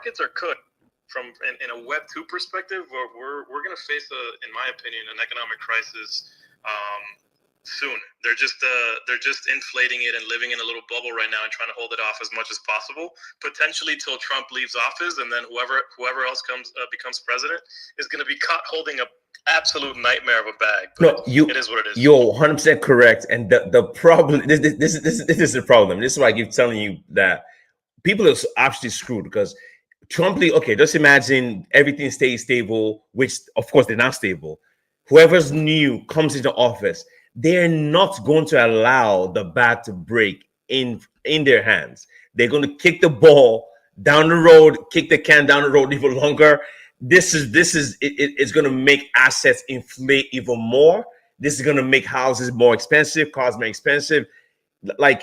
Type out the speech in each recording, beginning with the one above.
markets are cooked. In a Web 2 perspective, we're going to face in my opinion, an economic crisis soon. They're just inflating it and living in a little bubble right now and trying to hold it off as much as possible, potentially till Trump leaves office, and then whoever else becomes president is going to be caught holding a absolute nightmare of a bag. But it is what it is. You're 100% correct, and the problem this is the problem. This is why I keep telling you that people are actually screwed because Trump, okay, just imagine everything stays stable, which of course they're not stable. Whoever's new comes into office, they're not going to allow the bat to break in their hands. They're going to kick the ball down the road, kick the can down the road even longer. It's going to make assets inflate even more. This is going to make houses more expensive, cars more expensive. I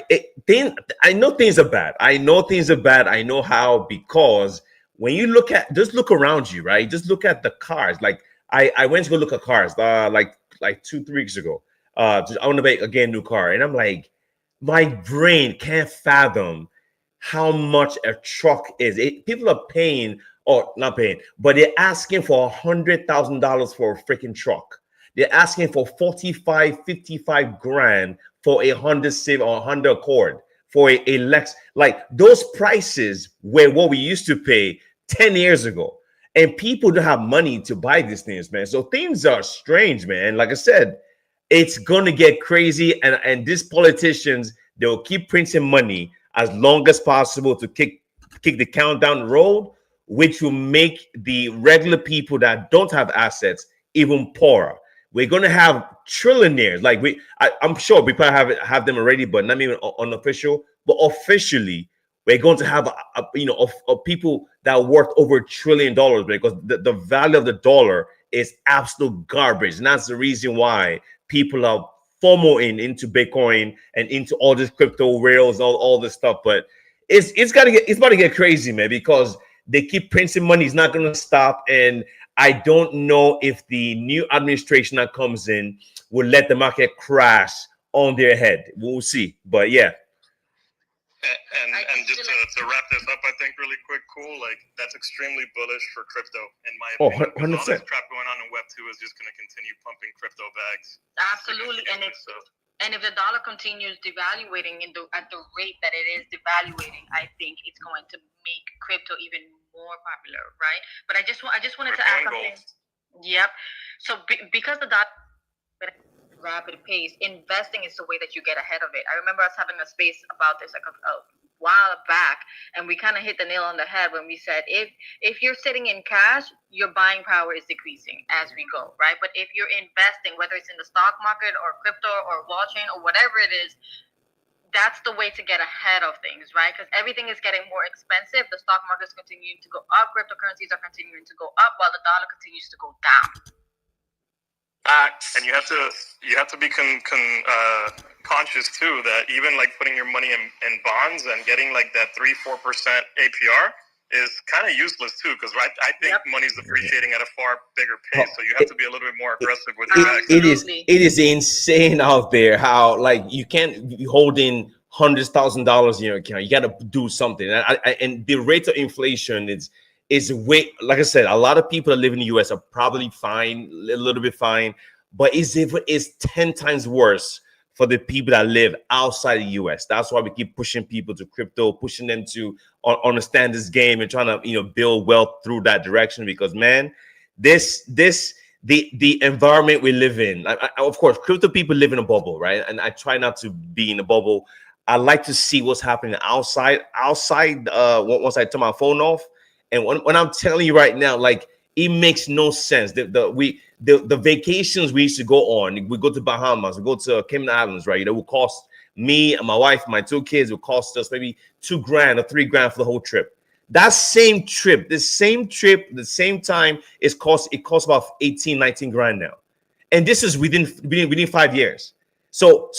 know things are bad. I know how, because when you just look around you, right? Just look at the cars. Like I went to go look at cars like 2-3 weeks ago. I want to buy a new car, and I'm like, my brain can't fathom how much a truck is. People are paying, or not paying, but they're asking for $100,000 for a freaking truck. They're asking for 45, 55 grand for a Honda Civic or a Honda Accord, for a Lex. Like, those prices were what we used to pay 10 years ago. And people don't have money to buy these things, man. So things are strange, man. Like I said, it's going to get crazy. And these politicians, they'll keep printing money as long as possible to kick the count down the road, which will make the regular people that don't have assets even poorer. We're going to have trillionaires. Like I'm sure we probably have them already, but not even unofficial. But officially, we're going to have of people that are worth over $1 trillion, because the value of the dollar is absolute garbage. And that's the reason why people are FOMOing into Bitcoin and into all this crypto rails, all this stuff. But it's about to get crazy, man, because they keep printing money. It's not going to stop. And I don't know if the new administration that comes in will let the market crash on their head. We'll see. But yeah. And just to wrap this up, I think really quick, cool, like that's extremely bullish for crypto, in my opinion. 100%. All this crap going on in Web 2 is just going to continue pumping crypto bags. Absolutely. And if the dollar continues devaluating at the rate that it is devaluating, I think it's going to make crypto even more popular, right? But I just wanted to add something. Yep. So because the dollar rapid pace, investing is the way that you get ahead of it. I remember us having a space about this like a while back, and we kind of hit the nail on the head when we said if you're sitting in cash, your buying power is decreasing as we go, right? But if you're investing, whether it's in the stock market or crypto or blockchain or whatever it is, that's the way to get ahead of things, right? Because everything is getting more expensive. The stock market is continuing to go up. Cryptocurrencies are continuing to go up while the dollar continues to go down. And you have to be conscious too that even like putting your money in bonds and getting like that 3-4% APR is kind of useless too, because I think money's appreciating at a far bigger pace. So you have to be a little bit more aggressive with your bags. It is insane out there how like you can't be holding $100,000 in your account. You got to do something. And the rate of inflation is way, like I said, a lot of people that live in the US are probably fine, a little bit fine, but it's 10 times worse for the people that live outside the US. That's why we keep pushing people to crypto, pushing them to understand this game and trying to build wealth through that direction. Because man, the environment we live in, of course, crypto people live in a bubble, right? And I try not to be in a bubble. I like to see what's happening outside. Once I turn my phone off. And when I'm telling you right now, like it makes no sense. The vacations we used to go on, we go to Bahamas, we go to Cayman Islands, right? It would cost me and my wife, my 2 kids, would cost us maybe $2,000 or $3,000 for the whole trip. That same trip, the same time, it costs about 18, 19 grand now, and this is within 5 years. So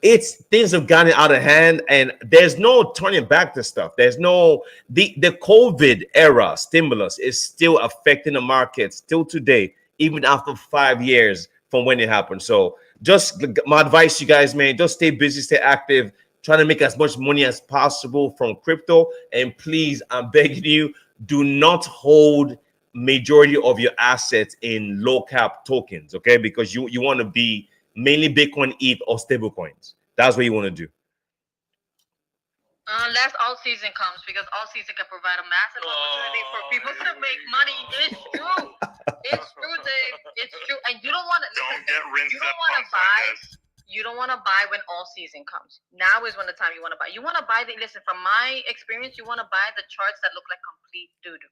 it's things have gotten out of hand, and there's no turning back to stuff. There's no the COVID era stimulus is still affecting the market still today, even after 5 years from when it happened. So just my advice to you guys, man, just stay busy, stay active, trying to make as much money as possible from crypto. And please, I'm begging you, do not hold majority of your assets in low cap tokens, okay? Because you want to be mainly Bitcoin, ETH, or stable coins. That's what you want to do. Unless all season comes, because all season can provide a massive opportunity for people to make money. It's true. It's true, Dave. It's true. And you don't want to. Don't get rinsed You don't up want to on buy. this. You don't want to buy when all season comes. Now is when the time you want to buy. You want to buy the. Listen, from my experience, you want to buy the charts that look like complete doo doo.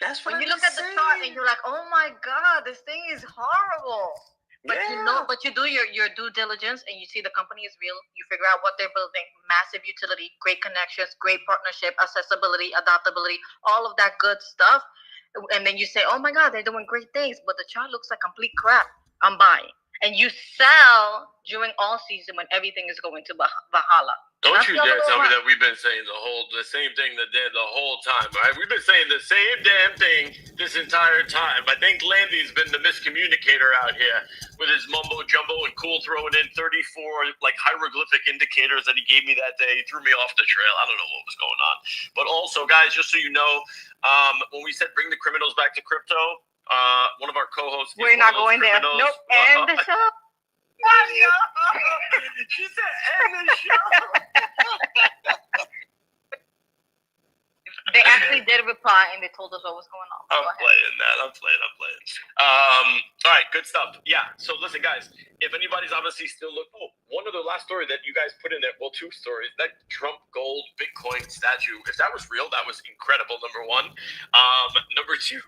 That's what When you look at the chart and you're like, oh my god, this thing is horrible. But you do your due diligence and you see the company is real. You figure out what they're building, massive utility, great connections, great partnership, accessibility, adaptability, all of that good stuff. And then you say, oh my God, they're doing great things, but the chart looks like complete crap. I'm buying. And you sell during all season when everything is going to Valhalla. Don't you dare tell me that we've been saying the same thing the whole time, right? We've been saying the same damn thing this entire time. I think Landy's been the miscommunicator out here with his mumbo jumbo and cool throwing in 34 like hieroglyphic indicators that he gave me that day. He threw me off the trail. I don't know what was going on. But also, guys, just so you know, when we said bring the criminals back to crypto, one of our co-hosts. We're not going there. Nope. End the show. She said end the show. They actually did reply and they told us what was going on. I'm playing. All right, good stuff. Yeah. So listen, guys, if anybody's obviously still one other last story that you guys put in there. Well, two stories. That Trump gold Bitcoin statue. If that was real, that was incredible. Number one. Number two.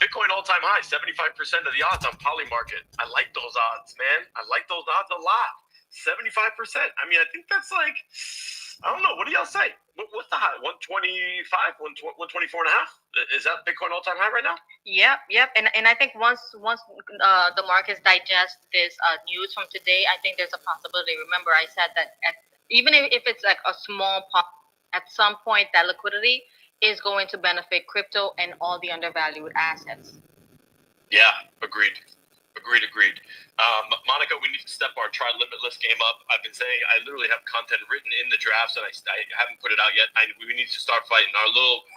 Bitcoin all-time high, 75% of the odds on Polymarket. I like those odds, man. I like those odds a lot. 75%. I mean, I think that's like, I don't know. What do y'all say? What's the high? 125, 124 and a half? Is that Bitcoin all-time high right now? Yep. And I think once the markets digest this news from today, I think there's a possibility. Remember, I said that even if it's like a small pop, at some point that liquidity is going to benefit crypto and all the undervalued assets. Yeah, agreed. Monica, we need to step our Try Limitless game up. I've been saying I literally have content written in the drafts and I haven't put it out yet. We need to start fighting our little,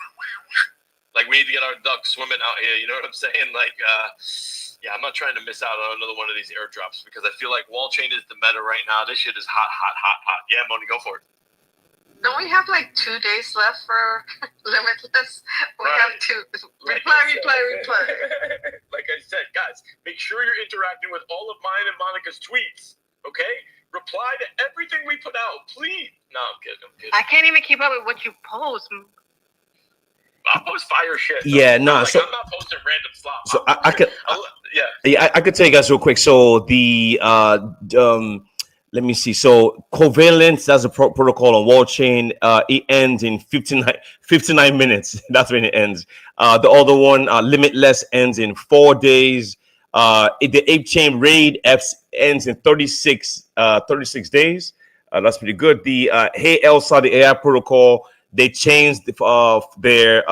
like we need to get our ducks swimming out here. You know what I'm saying? Like, yeah, I'm not trying to miss out on another one of these airdrops because I feel like wall chain is the meta right now. This shit is hot. Yeah, Moni, go for it. Don't we have like 2 days left for Limitless? We have to reply. Like I said, guys, make sure you're interacting with all of mine and Monica's tweets, okay? Reply to everything we put out, please. No, I'm kidding. I can't even keep up with what you post. I'll post fire shit. Yeah, no. I'm not posting random slop. So I could. Yeah, I could tell you guys real quick. So the let me see. So Covalence, that's a protocol on wall chain. It ends in 59 minutes. That's when it ends. The other one, Limitless, ends in 4 days. The Ape Chain Raid ends in 36 days. That's pretty good. The Hey Elsa, the AI protocol, they changed their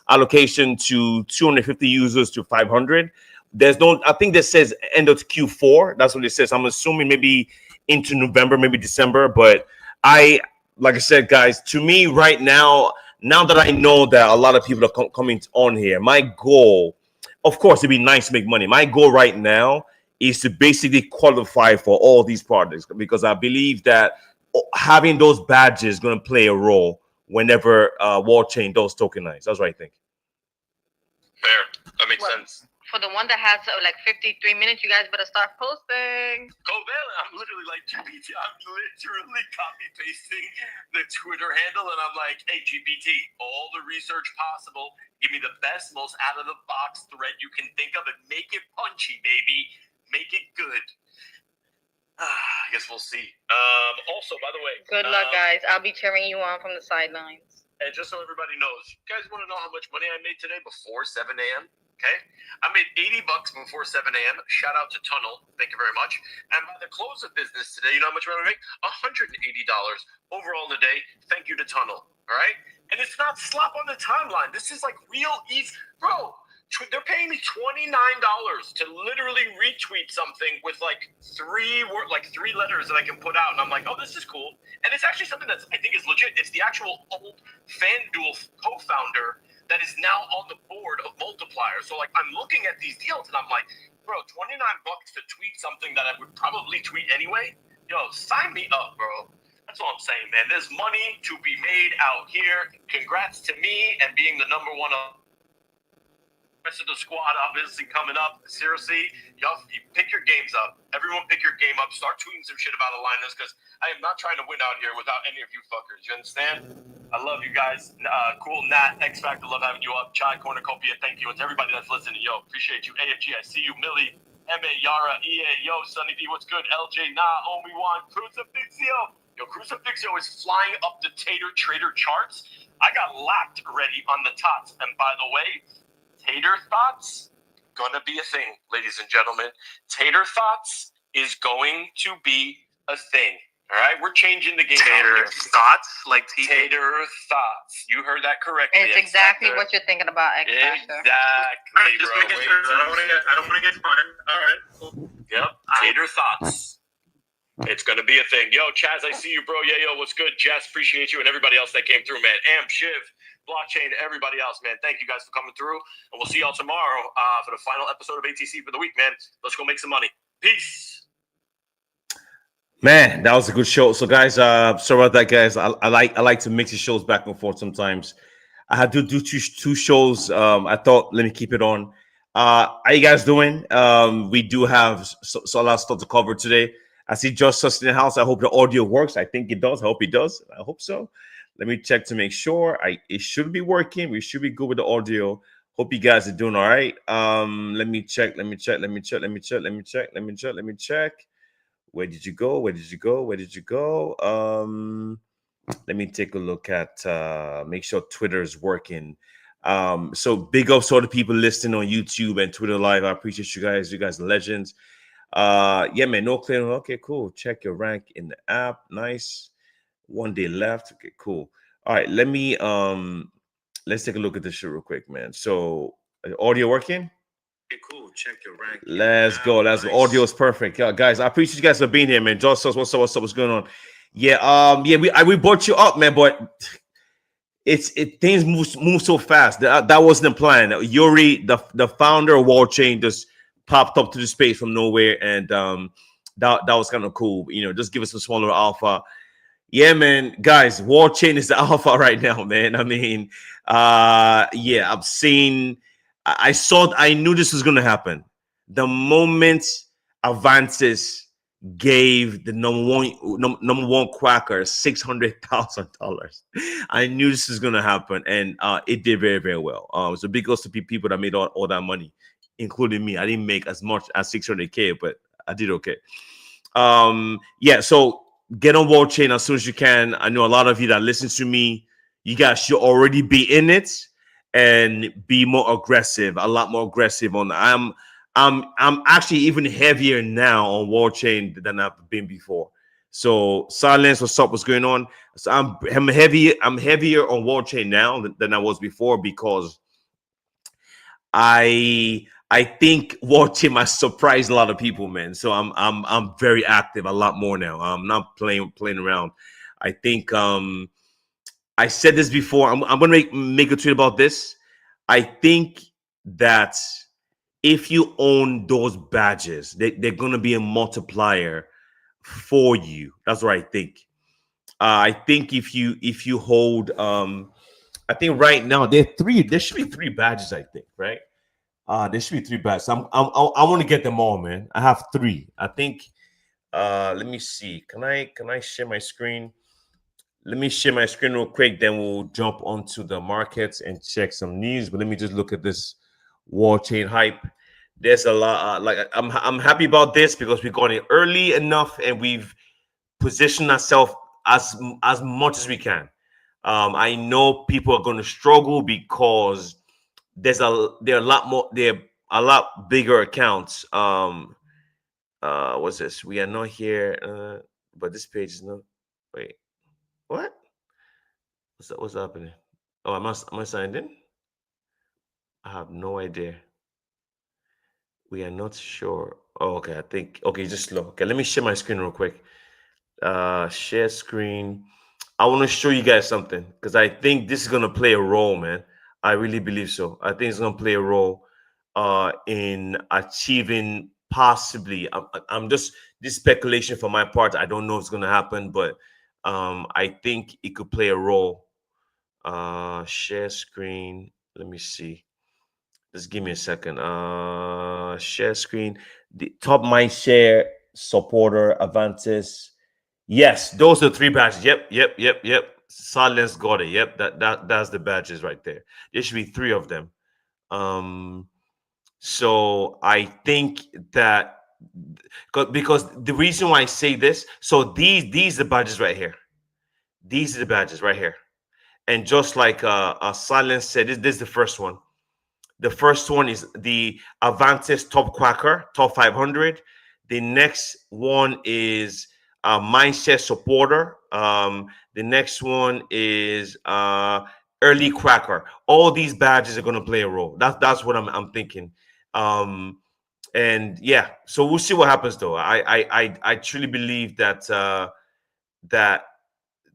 allocation to 250 users to 500. I think that says end of Q4. That's what it says. I'm assuming maybe into November, maybe December. But like I said, guys, to me right now that I know that a lot of people are coming on here, my goal, of course, it'd be nice to make money. My goal right now is to basically qualify for all these projects because I believe that having those badges is going to play a role whenever wall chain does tokenize. That's what I think. Fair. That makes sense. For the one that has like 53 minutes, you guys better start posting. Covalent, I'm literally like GPT. I'm literally copy pasting the Twitter handle, and I'm like, "Hey GPT, all the research possible. Give me the best, most out of the box thread you can think of, and make it punchy, baby. Make it good." I guess we'll see. Also, by the way, good luck, guys. I'll be cheering you on from the sidelines. And just so everybody knows, you guys want to know how much money I made today before 7 a.m.? Okay, I made $80 before 7 a.m. Shout out to Tunnel, thank you very much. And by the close of business today, you know how much money I make? $180 overall in the day. Thank you to Tunnel. All right, and it's not slop on the timeline. This is like real easy, bro. They're paying me $29 to literally retweet something with like three letters that I can put out, and I'm like, oh, this is cool. And it's actually something that's I think is legit. It's the actual old FanDuel co-founder that is now on the board of Multiplier. So like I'm looking at these deals and I'm like, bro, $29 to tweet something that I would probably tweet anyway. Yo, sign me up, bro. That's all I'm saying, man. There's money to be made out here. Congrats to me and being the number one rest of the squad obviously coming up. Seriously, y'all you pick your games up. Everyone pick your game up. Start tweeting some shit about aligners because I am not trying to win out here without any of you fuckers. You understand? I love you guys. Cool, Nat, X Factor, love having you up. Chai Cornucopia, thank you. And to everybody that's listening, yo, appreciate you. AFG, I see you. Millie, MA, Yara, EA, yo, Sunny D, what's good? LJ, Nah, Omi-Wan, Crucifixio. Yo, Crucifixio is flying up the Tater Trader charts. I got lapped already on the tots. And by the way, Tater Thoughts gonna be a thing, ladies and gentlemen. Tater Thoughts is going to be a thing. All right, we're changing the game. Tater Thoughts, like Tater Thoughts. You heard that correctly. It's exactly what you're thinking about, X Factor. Exactly, just bro. making sure. I don't want to get spun. All right, cool. Yep, Tater Thoughts. It's gonna be a thing. Yo, Chaz, I see you, bro. Yeah, yo, what's good? Jess, appreciate you, and everybody else that came through, man. Amp, Shiv, Blockchain, everybody else, man. Thank you guys for coming through, and we'll see y'all tomorrow for the final episode of ATC for the week, man. Let's go make some money. Peace. Man, that was a good show. So, guys, sorry about that, guys. I like to mix the shows back and forth sometimes. I had to do two shows. I thought, let me keep it on. How you guys doing? We do have so a lot of stuff to cover today. I see Justice in the house. I hope the audio works. I think it does. I hope it does. I hope so. Let me check to make sure. It should be working. We should be good with the audio. Hope you guys are doing all right. Let me check. Where did you go? Let me take a look at make sure Twitter is working. So big ups to all the people listening on YouTube and Twitter Live. I appreciate you guys. You guys are legends. Yeah, man, no clearing. Okay, cool. Check your rank in the app. Nice. 1 day left. Okay, cool. All right, let me let's take a look at this shit real quick, man. So audio working? Okay, cool. Check your rank. Let's go. Nice. Audio is perfect. Yeah, guys, I appreciate you guys for being here, man. Just what's up? What's going on? Yeah, we brought you up, man, but things move so fast. That wasn't the plan. Yuri, the founder of WallChain, just popped up to the space from nowhere, and that was kind of cool. You know, just give us a smaller alpha. Yeah, man, guys, WallChain is the alpha right now, man. I mean, yeah, I knew this was gonna happen. The moment Avantis gave the number one quacker $600,000, I knew this was gonna happen, and it did very, very well. So big ups to people that made all that money, including me. I didn't make as much as 600K, but I did okay. Yeah, so get on WallChain as soon as you can. I know a lot of you that listen to me, you guys should already be in it and be more aggressive, a lot more aggressive on that. I'm actually even heavier now on WallChain than I've been before. So Silence, what's up? What's going on? So I'm heavier on WallChain now than I was before, because I think WallChain might surprise a lot of people, man. So I'm very active a lot more now. I'm not playing around. I think I said this before. I'm gonna make a tweet about this. I think that if you own those badges, they're gonna be a multiplier for you. That's what I think. I think if you hold, I think right now there should be 3 badges. I think, right? There should be 3 badges. I want to get them all, man. I have 3. I think. Let me see. Can I share my screen? Let me share my screen real quick. Then we'll jump onto the markets and check some news. But let me just look at this WallChain hype. There's a lot. I'm happy about this because we got it early enough and we've positioned ourselves as much as we can. I know people are going to struggle because there are a lot bigger accounts. What's this? We are not here, but this page is not. Wait, what? What's happening? Oh, am I signed in? I have no idea. We are not sure. Oh, okay. I think okay, just slow. Okay, let me share my screen real quick. Share screen. I want to show you guys something because I think this is gonna play a role, man. I really believe so. I think it's gonna play a role in achieving possibly. I'm just this speculation for my part. I don't know if it's gonna happen, but I think it could play a role. Share screen. Let me see. Just give me a second. Share screen. The top mind share supporter Avantis. Yes, those are three badges. Yep. Silence got it. Yep, that's the badges right there. There should be three of them. So I think that because the reason why I say this, so these are the badges right here. These are the badges right here. And just like Silence said, this is the first one. The first one is the Avantis Top Quacker, Top 500. The next one is Mindshare Supporter. The next one is Early Quacker. All these badges are going to play a role. That's what I'm thinking. And yeah, so we'll see what happens though. I truly believe that that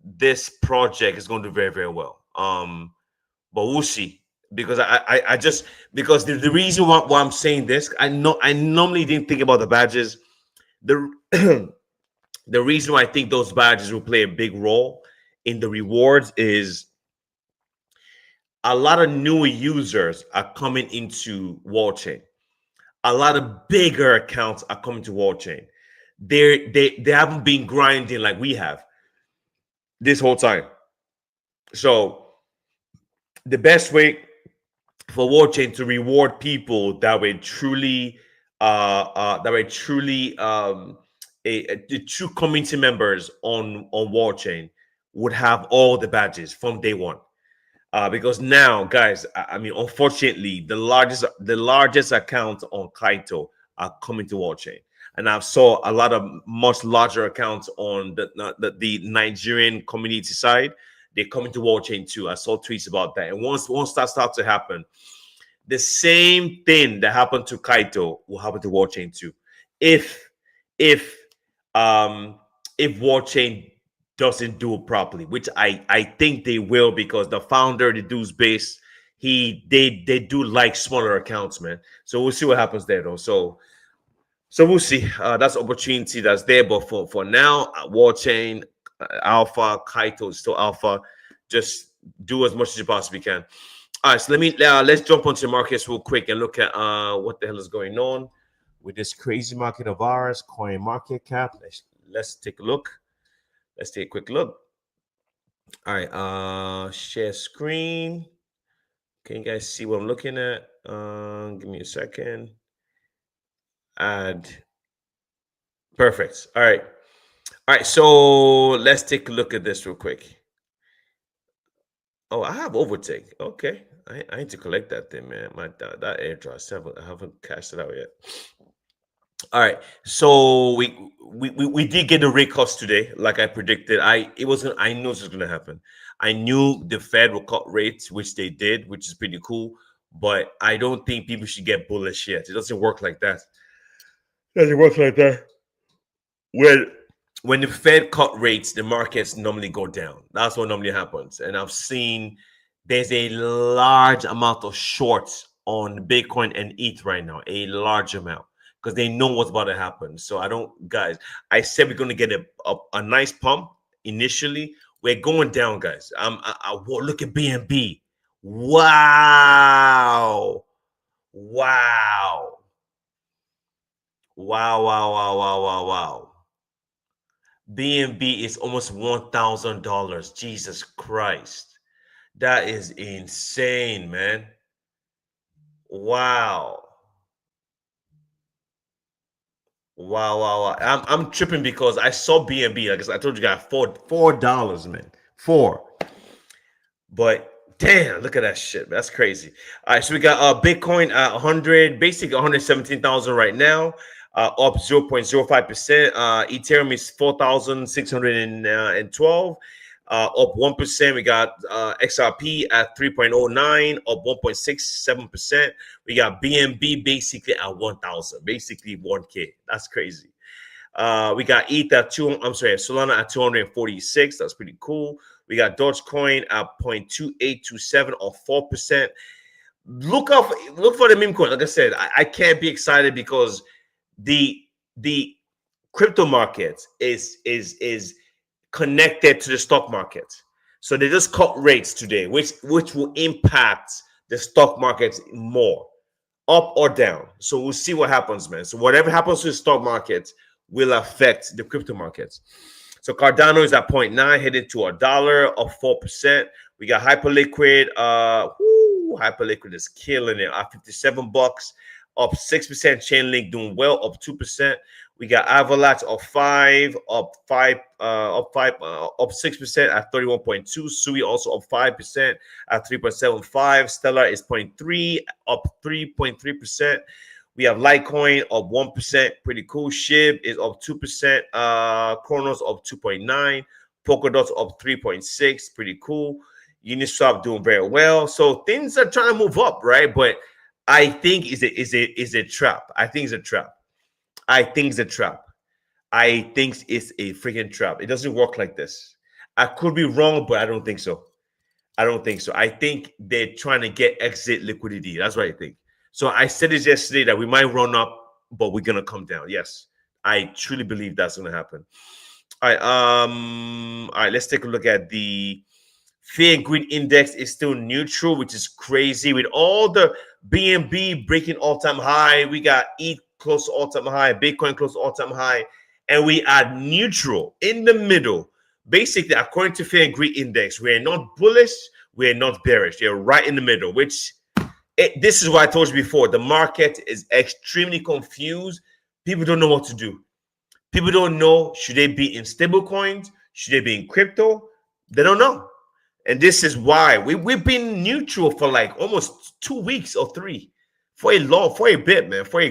this project is going to do very, very well. But we'll see because I just because the reason why I'm saying this, I normally didn't think about the badges. The the reason why I think those badges will play a big role in the rewards is a lot of newer users are coming into WallChain. A lot of bigger accounts are coming to WallChain. They haven't been grinding like we have this whole time. So the best way for WallChain to reward people that were truly the true community members on WallChain would have all the badges from day one. Because now, guys, I mean, unfortunately, the largest accounts on Kaito are coming to WallChain, and I've saw a lot of much larger accounts on the Nigerian community side. They're coming to WallChain too. I saw tweets about that, and once that starts to happen, the same thing that happened to Kaito will happen to WallChain too. If WallChain doesn't do it properly, which I think they will, because the founder, the dude's base, they do like smaller accounts, man. So we'll see what happens there though. So we'll see. That's opportunity that's there, but for now, WallChain alpha, Kaito is still alpha. Just do as much as you possibly can. All right, so let's jump onto the markets real quick and look at what the hell is going on with this crazy market of ours, coin market cap. Let's take a look. Let's take a quick look. All right, share screen. Can you guys see what I'm looking at? Give me a second. Add. Perfect. All right. So let's take a look at this real quick. Oh, I have overtake. Okay. I need to collect that thing, man. That airdrop, I haven't cashed it out yet. All right, so we did get the rate cuts today, like I predicted. I knew this was gonna happen. I knew the Fed will cut rates, which they did, which is pretty cool. But I don't think people should get bullish yet. It doesn't work like that. When the Fed cut rates, the markets normally go down. That's what normally happens. And I've seen there's a large amount of shorts on Bitcoin and ETH right now, a large amount, because they know what's about to happen. So I said we're going to get a nice pump initially. We're going down, guys. I look at BNB. Wow. BNB is almost $1,000. Jesus Christ. That is insane, man. Wow. I'm tripping because I saw BNB. Like I told you guys, $4, man. $4. But damn, look at that shit. That's crazy. All right, so we got Bitcoin at 100, basically 117,000 right now, up 0.05%. Ethereum is 4,612. up 1%. We got XRP at 3.09, up 1.67%. We got BNB basically at 1,000, basically 1K. That's crazy. We got ETH at Solana at 246. That's pretty cool. We got Dogecoin at 0.2827 or 4%. Look for the meme coin. Like I said, I can't be excited because the crypto market is connected to the stock market. So they just cut rates today, which will impact the stock market more, up or down. So we'll see what happens, man. So whatever happens to the stock market will affect the crypto markets. So Cardano is at 0.9, headed to $1, up 4%. We got Hyperliquid. Hyperliquid is killing it at $57, up 6%. Chainlink doing well, up 2%. We got Avalanche up 5, up 6% at 31.2. Sui also up 5% at 3.75. Stellar is 0.3, up 3.3%. We have Litecoin up 1%, pretty cool. SHIB is up 2%. Chronos up 2.9. Polkadot up 3.6, pretty cool. Uniswap doing very well. So things are trying to move up, right? But I think is a trap. I think it's a trap. I think it's a freaking trap. It doesn't work like this. I could be wrong, but I don't think so. I think they're trying to get exit liquidity. That's what I think. So I said this yesterday that we might run up, but we're gonna come down. Yes, I truly believe that's gonna happen. All right. Let's take a look at the Fear and Greed Index. Is still neutral, which is crazy. With all the BNB breaking all-time high, we got ETH close to all-time high, Bitcoin close to all-time high, and we are neutral in the middle. Basically, according to Fear and Greed Index, we are not bullish, we are not bearish. They're right in the middle, which this is what I told you before. The market is extremely confused. People don't know what to do. People don't know, should they be in stable coins? Should they be in crypto? They don't know. And this is why we've been neutral for like almost 2 weeks or 3. For a bit, man. For a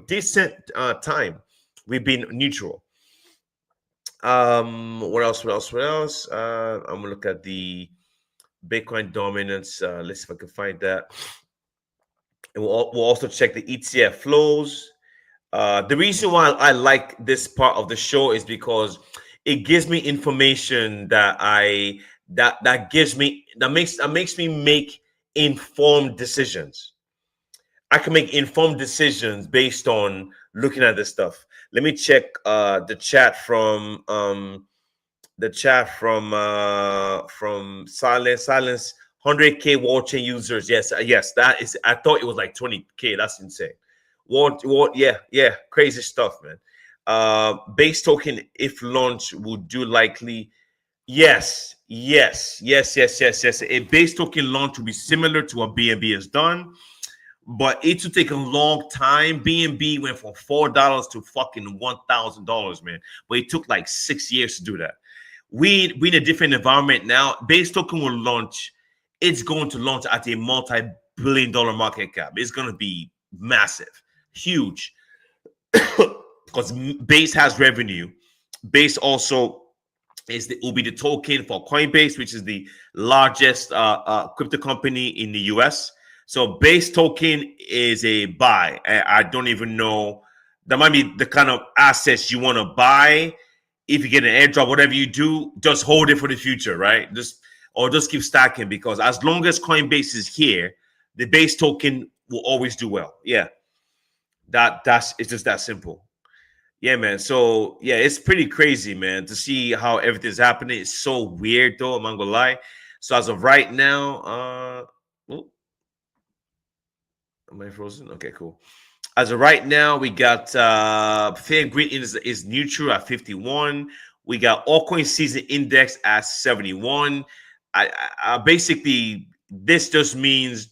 decent time, we've been neutral. What else? I'm gonna look at the Bitcoin dominance. Let's see if I can find that. And we'll also check the ETF flows. The reason why I like this part of the show is because it gives me information that makes me make informed decisions. I can make informed decisions based on looking at this stuff. Let me check the chat from Silence 100K Wallchain users. Yes, that is. I thought it was like 20K. That's insane. Yeah, crazy stuff, man. Base token, if launch, would do likely. Yes. A base token launch will be similar to what BNB has done, but it will take a long time. BNB went from $4 to fucking $1,000, man. But it took like 6 years to do that. We in a different environment now. Base token will launch. It's going to launch at a multi-billion-dollar market cap. It's going to be massive, huge, because Base has revenue. Base also will be the token for Coinbase, which is the largest crypto company in the US. So Base token is a buy. I don't even know. That might be the kind of assets you want to buy. If you get an airdrop, whatever you do, just hold it for the future, right? Just keep stacking, because as long as Coinbase is here, the Base token will always do well. Yeah, it's just that simple. Yeah, man. So yeah, it's pretty crazy, man, to see how everything's happening. It's so weird, though. I'm not gonna lie. So as of right now, am I frozen? Okay, cool. As of right now, we got Fear and Greed is neutral at 51. We got Altcoin Season Index at 71. I basically, this just means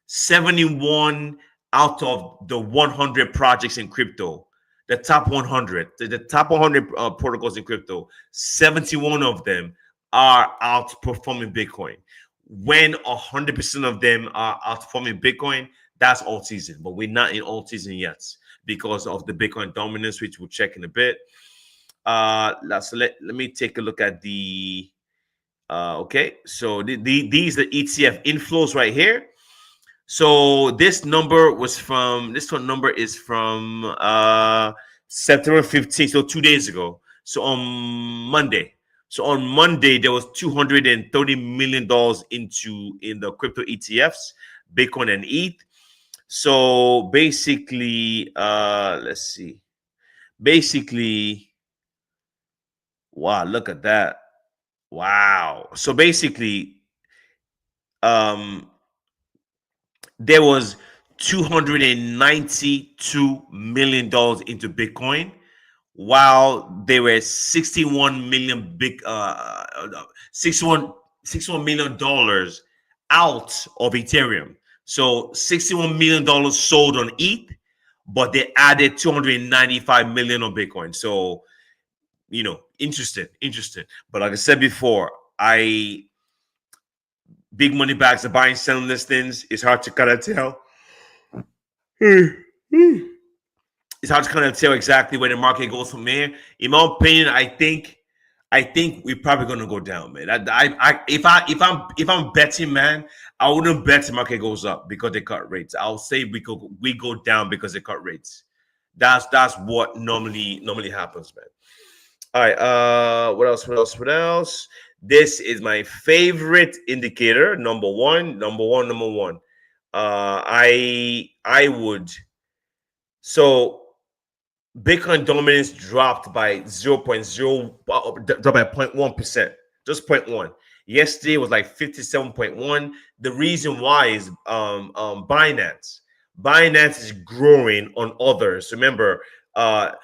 71 out of the 100 projects in crypto. The top 100, the top 100 protocols in crypto, 71 of them are outperforming Bitcoin. When 100% of them are outperforming Bitcoin, that's alt season. But we're not in alt season yet because of the Bitcoin dominance, which we'll check in a bit. Let me take a look at the Okay, so these are ETF inflows right here. So this number was from this one number is from September 15th, so 2 days ago. So on Monday. So on Monday, there was $230 million in the crypto ETFs, Bitcoin and ETH. So basically, let's see. Basically, wow, look at that. Wow. So basically, there was $292 million into Bitcoin, while there were 61 million big 61 million dollars out of Ethereum. So $61 million sold on ETH, but they added 295 million on Bitcoin. So interesting. But like I said before, big money bags are buying, selling listings. It's hard to kind of tell. It's hard to kind of tell exactly where the market goes from here. In my opinion, I think we're probably gonna go down, man. If I'm betting, man, I wouldn't bet the market goes up because they cut rates. I'll say we go down because they cut rates. That's what normally happens, man. All right. What else? This is my favorite indicator. Number one. I would. So Bitcoin dominance dropped by 0.1%, just 0.1. Yesterday was like 57.1. The reason why is Binance. Binance is growing on others. Remember, the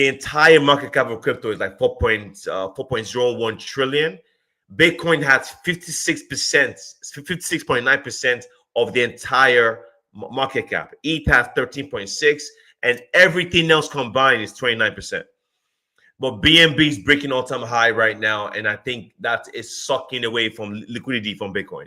entire market cap of crypto is like 4.01 trillion. Bitcoin has 56.9% of the entire market cap. ETH has 13.6%, and everything else combined is 29%. But BNB is breaking all-time high right now, and I think that is sucking away from liquidity from Bitcoin.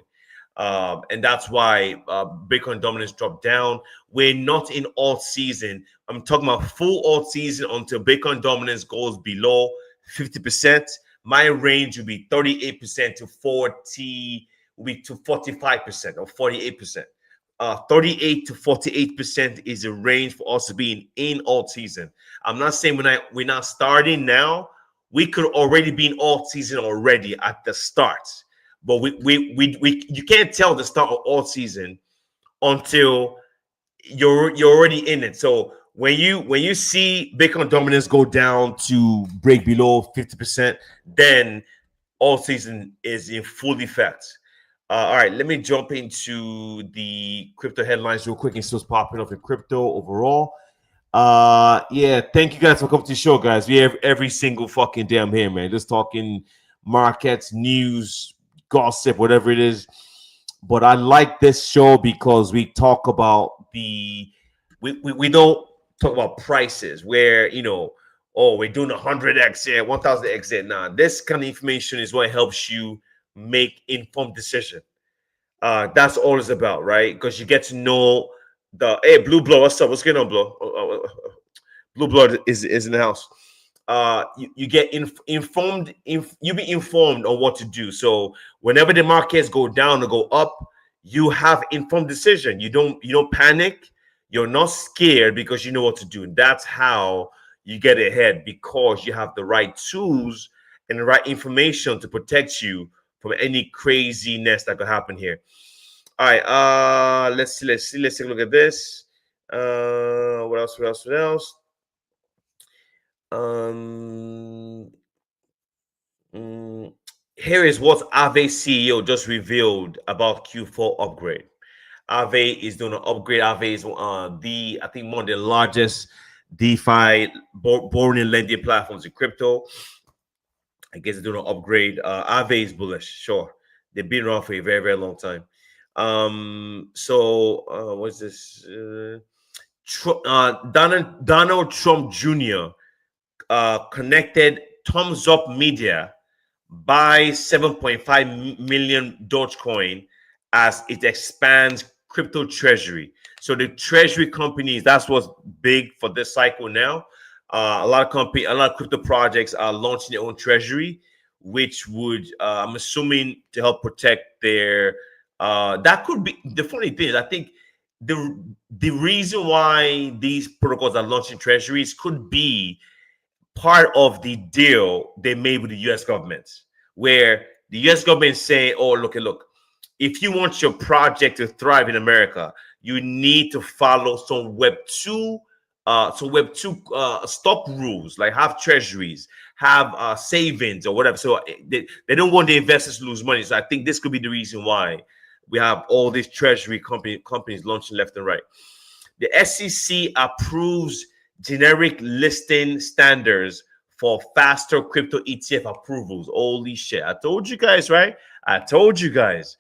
And that's why Bitcoin dominance dropped down. We're not in alt season. I'm talking about full alt season until Bitcoin dominance goes below 50%. My range would be 38% to 45% or 48%. 38 to 48% is a range for us to be in alt season. I'm not saying we're not starting now. We could already be in alt season already at the start. But you can't tell the start of alt season until you're already in it. So when you see Bitcoin dominance go down to break below 50%, then alt season is in full effect. All right, let me jump into the crypto headlines real quick and see what's popping up in crypto overall. Yeah, thank you guys for coming to the show, guys. We have every single fucking day I'm here, man. Just talking markets, news, gossip, whatever it is. But I like this show because we talk about we don't talk about prices where we're doing 100x here, 1000x here. Nah, this kind of information is what helps you make informed decision. That's all it's about, right? Because you get to know Blue Blood, what's up? What's going on, Blue? Blue Blood is in the house. You get informed. You be informed on what to do. So whenever the markets go down or go up, you have informed decision. You don't panic. You're not scared because you know what to do. And that's how you get ahead, because you have the right tools and the right information to protect you from any craziness that could happen here. All right. Let's take a look at this. What else? Here is what Aave CEO just revealed about Q4 upgrade. Aave is doing an upgrade. Aave is I think one of the largest DeFi borrowing and lending platforms in crypto. I guess they're doing an upgrade. Aave is bullish, sure. They've been around for a very, very long time. What's this? Donald Trump Jr. Connected Thumbs Up Media buy 7.5 million Dogecoin as it expands crypto treasury. So the treasury companies, that's what's big for this cycle now. A lot of crypto projects are launching their own treasury, which would I'm assuming to help protect their. That could be the funny thing is I think the reason why these protocols are launching treasuries could be part of the deal they made with the U.S. government, where the U.S. government is saying, "Oh, look, if you want your project to thrive in America, you need to follow some Web 2, stock rules, like have treasuries, have savings or whatever." So they don't want the investors to lose money. So I think this could be the reason why we have all these treasury companies launching left and right. The SEC approves generic listing standards for faster crypto ETF approvals. Holy shit. I told you guys, right? I told you guys.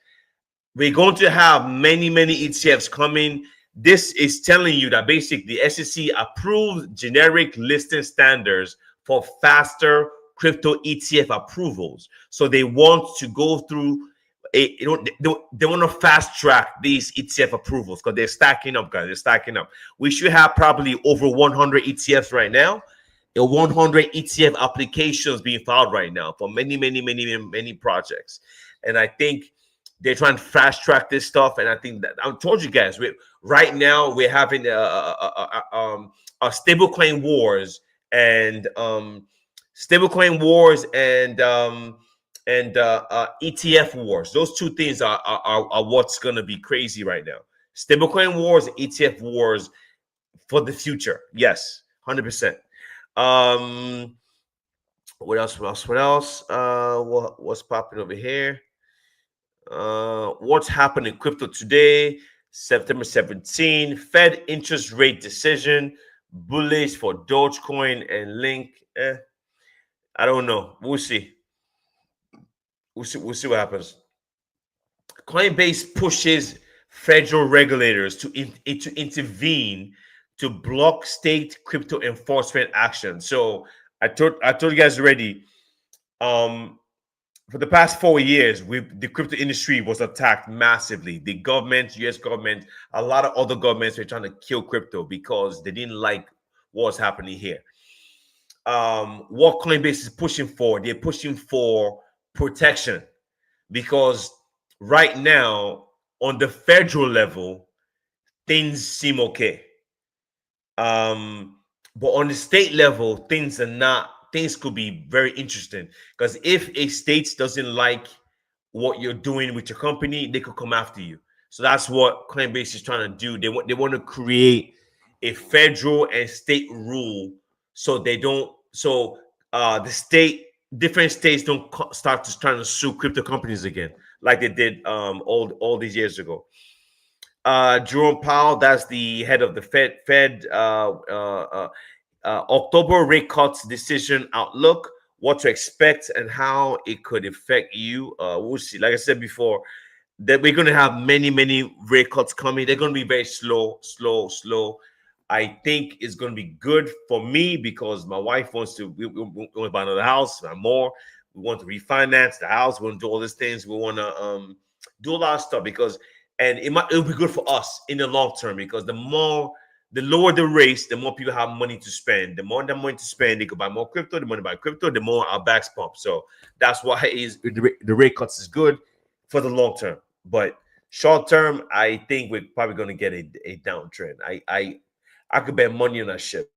We're going to have many ETFs coming. This is telling you that basically the SEC approved generic listing standards for faster crypto ETF approvals. So they want to go through they want to fast track these ETF approvals because they're stacking up, guys. They're stacking up. We should have probably over 100 ETFs right now. 100 ETF applications being filed right now for many projects. And I think they're trying to fast track this stuff. And I think that I told you guys, right now we're having a stablecoin wars and ETF wars. Those two things are what's going to be crazy right now. Stablecoin wars, ETF wars for the future. Yes, 100%. What else? What's popping over here? What's happening in crypto today? September 17, Fed interest rate decision, bullish for Dogecoin and Link. I don't know. We'll see. We'll see what happens. Coinbase pushes federal regulators to intervene to block state crypto enforcement action. So I told you guys already. For the past 4 years, the crypto industry was attacked massively. The government, U.S. government, a lot of other governments were trying to kill crypto because they didn't like what was happening here. What Coinbase is pushing for, they're pushing for protection because right now on the federal level, things seem okay. But on the state level, things are not. Things could be very interesting because if a state doesn't like what you're doing with your company, they could come after you. So that's what Coinbase is trying to do. They want to create a federal and state rule so they don't. So different states don't start to trying to sue crypto companies again like they did all these years ago. Jerome Powell, that's the head of the Fed. October rate cuts decision outlook, what to expect and how it could affect you. We'll see. Like I said before, that we're going to have many rate cuts coming. They're going to be very slow. I think it's going to be good for me because my wife wants to. We want to buy another house, more. We want to refinance the house. We want to do all these things. We want to do a lot of stuff because. And it'll be good for us in the long term because the lower the rates, the more people have money to spend. The more they have money to spend, they could buy more crypto. The more they buy crypto, the more our backs pump. So that's why the rate cuts is good for the long term. But short term, I think we're probably going to get a downtrend. I could bet money on that shit.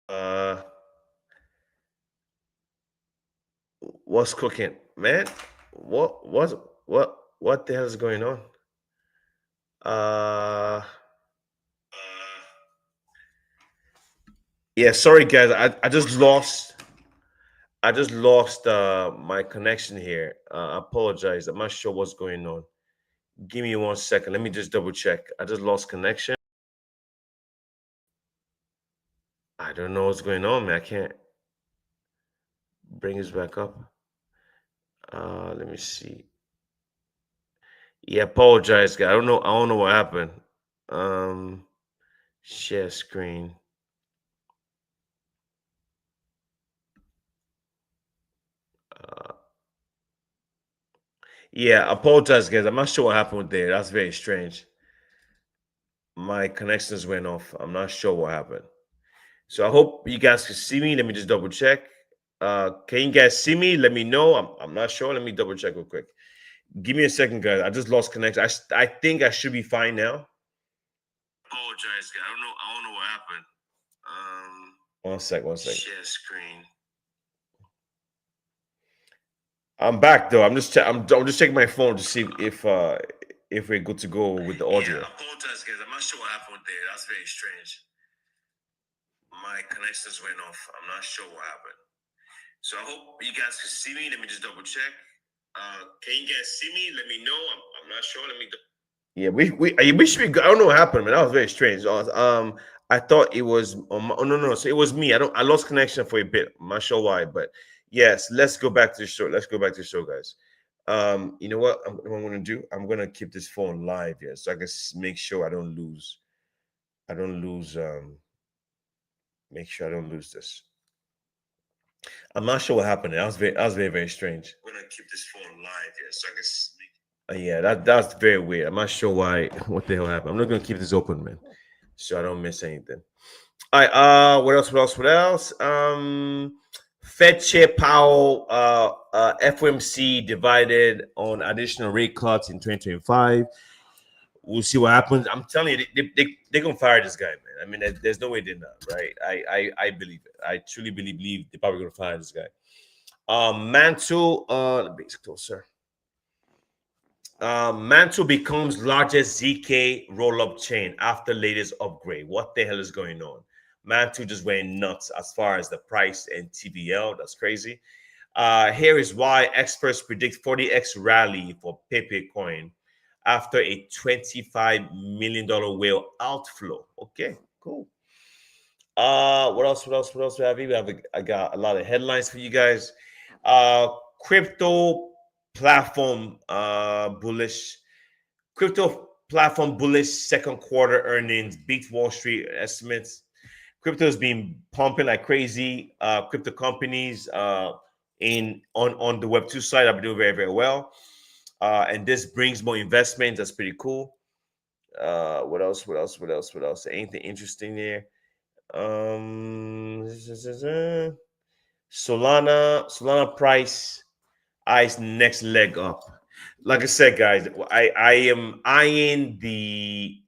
Uh, what's cooking, man? What the hell is going on? Uh, yeah, sorry guys. I just lost my connection here. I apologize. I'm not sure what's going on. Give me 1 second. Let me just double check. I just lost connection. I don't know what's going on, man. I can't bring this back up. Let me see. Yeah, apologize, guys. I don't know what happened. Share screen. Uh, yeah, apologize, guys. I'm not sure what happened there. That's very strange. My connections went off. I'm not sure what happened. So I hope you guys can see me. Let me just double check. Can you guys see me? Let me know. I'm not sure. Let me double check real quick. Give me a second, guys. I just lost connection. I think I should be fine now. Apologize, guys. I don't know what happened. One sec. Share screen. I'm back though. I'm just checking my phone to see if we're good to go with the audio. Yeah, apologize, guys. I'm not sure what happened there. That's very strange. My connections went off. I'm not sure what happened. So I hope you guys can see me. Let me just double check. Can you guys see me? Let me know. I'm not sure. Let me. Yeah, we should be. I don't know what happened, man. That was very strange. I thought it was. Oh no. So it was me. I lost connection for a bit. I'm not sure why, but yes. Let's go back to the show. Let's go back to the show, guys. You know what I'm going to do? I'm going to keep this phone live here, so I can make sure I don't lose. Make sure I don't lose this. I'm not sure what happened. That was very strange. I'm gonna keep this phone live here, so I can speak. Yeah, that's very weird. I'm not sure why. What the hell happened? I'm not gonna keep this open, man, so I don't miss anything. All right. What else? Fed Chair Powell, FOMC divided on additional rate cuts in 2025. We'll see what happens. I'm telling you, they're gonna fire this guy, man. I mean, there's no way they're not, right? I believe it. I truly believe they're probably gonna fire this guy. Mantle, let me get closer. Mantle becomes largest ZK roll-up chain after latest upgrade. What the hell is going on? Mantle just went nuts as far as the price and TVL. That's crazy. Here is why experts predict 40x rally for Pepe coin after a $25 million whale outflow. Okay, cool. What else we have here? I got a lot of headlines for you guys. Crypto platform bullish. Crypto platform bullish second quarter earnings beat Wall Street estimates. Crypto has been pumping like crazy. Crypto companies on the Web2 side have been doing very, very well. And this brings more investment. That's pretty cool. What else? Anything interesting there? Solana price eyes next leg up. Like I said, guys, I'm eyeing the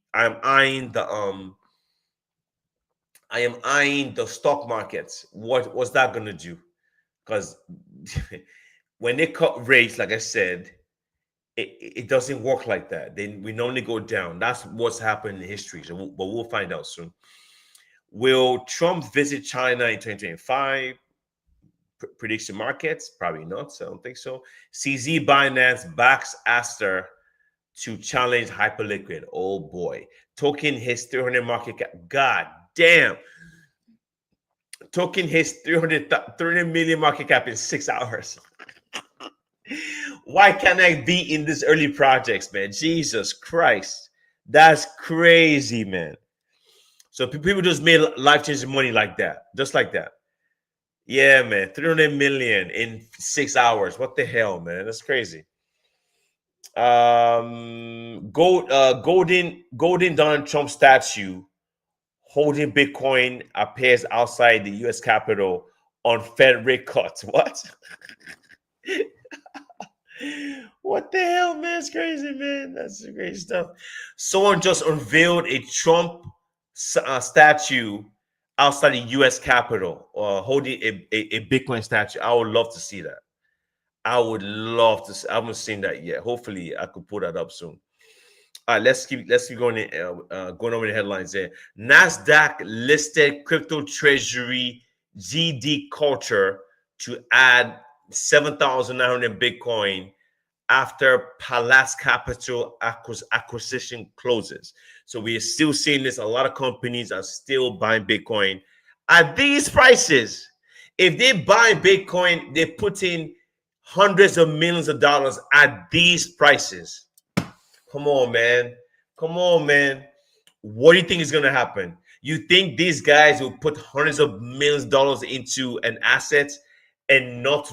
stock markets. What's that gonna do? Because when they cut rates, like I said, it doesn't work like that. Then we normally go down. That's what's happened in history. So but we'll find out soon. Will Trump visit China in 2025? Prediction markets? Probably not. So I don't think so. CZ Binance backs Aster to challenge Hyperliquid. Oh boy. Token hits 300 market cap. God damn. Token hits 300 million market cap in 6 hours. Why can't I be in these early projects, man? Jesus Christ. That's crazy, man. So people just made life-changing money like that. Just like that. Yeah, man. 300 million in 6 hours. What the hell, man? That's crazy. Golden Donald Trump statue holding Bitcoin appears outside the U.S. Capitol on Fed rate cuts. What? What the hell, man? It's crazy, man. That's great stuff. Someone just unveiled a Trump statue outside the U.S. Capitol holding a Bitcoin statue. I would love to see that. I would love to see. I haven't seen that yet. Hopefully, I could put that up soon. All right, let's keep going over the headlines there. Nasdaq listed crypto treasury GD Culture to add 7,900 Bitcoin after Palace Capital acquisition closes. So we are still seeing this. A lot of companies are still buying Bitcoin at these prices. If they buy Bitcoin, they put in hundreds of millions of dollars at these prices. Come on, man. Come on, man. What do you think is going to happen? You think these guys will put hundreds of millions of dollars into an asset and not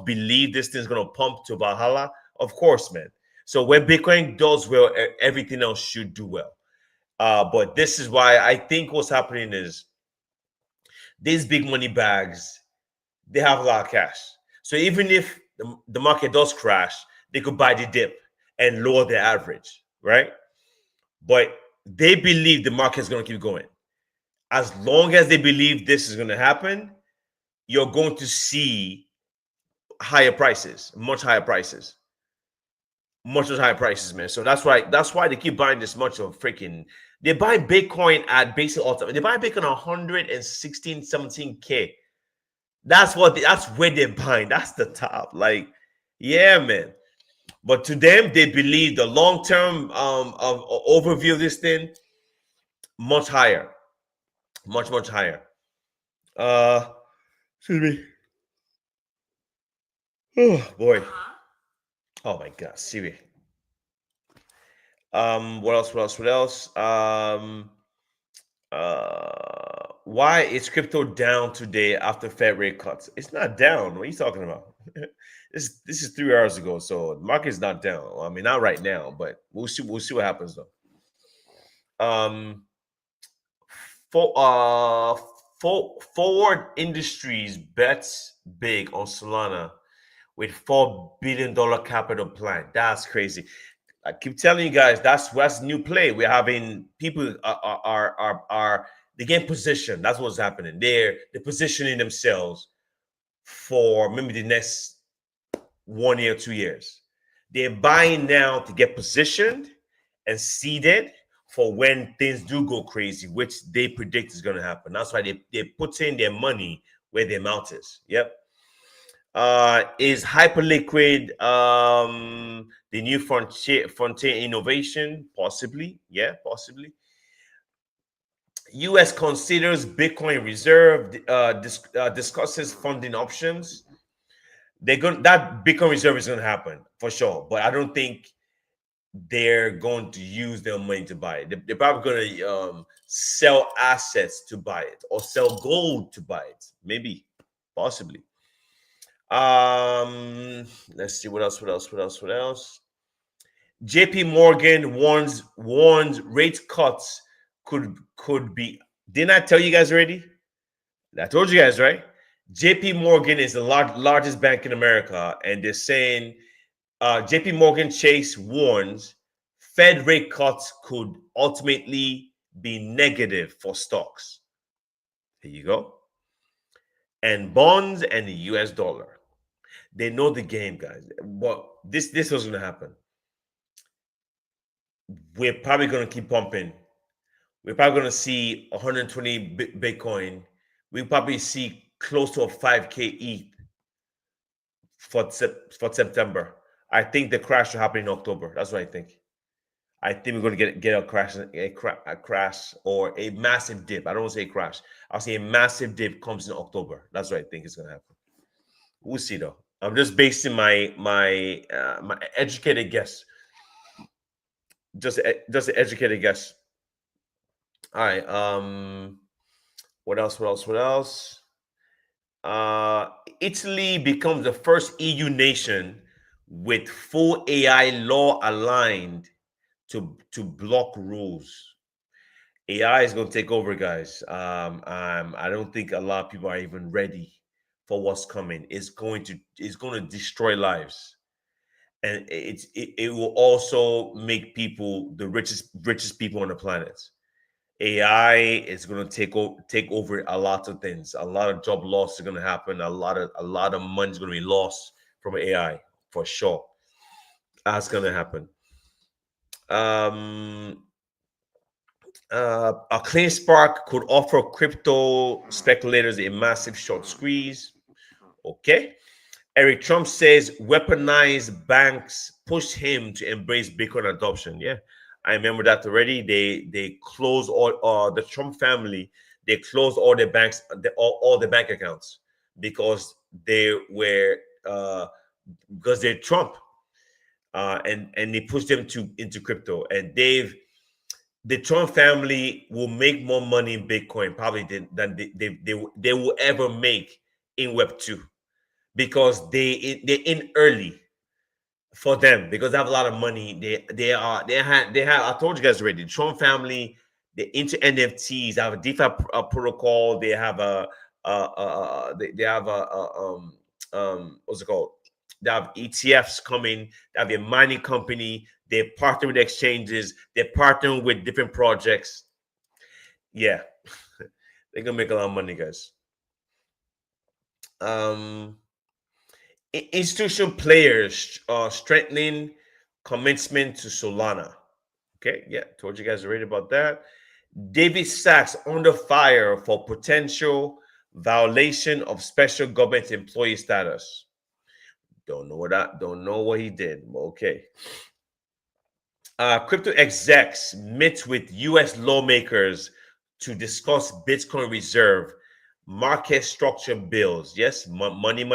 believe this thing's going to pump to Valhalla? Of course, man. So when Bitcoin does well, everything else should do well. But this is why I think what's happening is these big money bags, they have a lot of cash. So even if the market does crash, they could buy the dip and lower their average, right? But they believe the market is going to keep going. As long as they believe this is going to happen, you're going to see higher prices, much higher prices, man. So that's why they keep buying this much of freaking. They buy Bitcoin at basic all time. They buy Bitcoin 116, 17K. That's where they're buying. That's the top. Like, yeah, man. But to them, they believe the long-term of overview of this thing much higher, much higher. Excuse me. Oh boy. Oh my God, Siri. What else? Why is crypto down today after Fed rate cuts? It's not down. What are you talking about? This is 3 hours ago, so the market is not down. I mean, not right now, but we'll see what happens though. Forward Industries bets big on Solana with $4 billion capital plan. That's crazy. I keep telling you guys, that's new play. We're having people are they get position. That's what's happening. They're positioning themselves for maybe the next 1 year, 2 years. They're buying now to get positioned and seeded for when things do go crazy, which they predict is going to happen. That's why they put in their money where their mouth is. Yep. Is Hyperliquid the new frontier innovation? Possibly. Yeah, possibly. U.S. considers Bitcoin reserve, discusses funding options. That Bitcoin reserve is going to happen for sure, but I don't think they're going to use their money to buy it. They're probably going to sell assets to buy it or sell gold to buy it. Maybe, possibly. Let's see what else. JP Morgan warns rate cuts could be. Didn't I tell you guys already? I told you guys, right? JP Morgan is the largest bank in America, and they're saying JP Morgan Chase warns Fed rate cuts could ultimately be negative for stocks. There you go. And bonds and the US dollar. They know the game, guys. But this was going to happen. We're probably going to keep pumping. We're probably going to see 120 Bitcoin. We'll probably see close to a 5K ETH for September. I think the crash will happen in October. That's what I think. I think we're going to get a crash or a massive dip. I don't want to say crash. I'll say a massive dip comes in October. That's what I think is going to happen. We'll see though. I'm just basing my educated guess. Just an educated guess. All right. What else? Italy becomes the first EU nation with full AI law aligned to block rules. AI is going to take over, guys. I don't think a lot of people are even ready for what's coming. It's going to destroy lives, and it will also make people the richest people on the planet. AI is going to take over a lot of things. A lot of job loss is going to happen. A lot of money is going to be lost from AI for sure. That's going to happen. A clean spark could offer crypto speculators a massive short squeeze. Okay. Eric Trump says weaponized banks push him to embrace Bitcoin adoption. Yeah, I remember that already. They closed all the Trump family. They closed all their banks, all the bank accounts because they were because they're Trump, and they pushed them into crypto. And the Trump family will make more money in Bitcoin probably than they will ever make in Web 2 because they're in early for them because they have a lot of money. They have I told you guys already. The Trump family, they into NFTs. They have a DeFi protocol. They have they have what's it called? They have ETFs coming. They have a mining company. They partner with exchanges. They're partnering with different projects. Yeah, they're gonna make a lot of money, guys. Institutional players strengthening commitment to Solana. Okay, yeah, told you guys already about that. David Sachs under fire for potential violation of special government employee status. Don't know what he did. Okay. Crypto execs met with U.S. lawmakers to discuss Bitcoin reserve market structure bills. Yes, money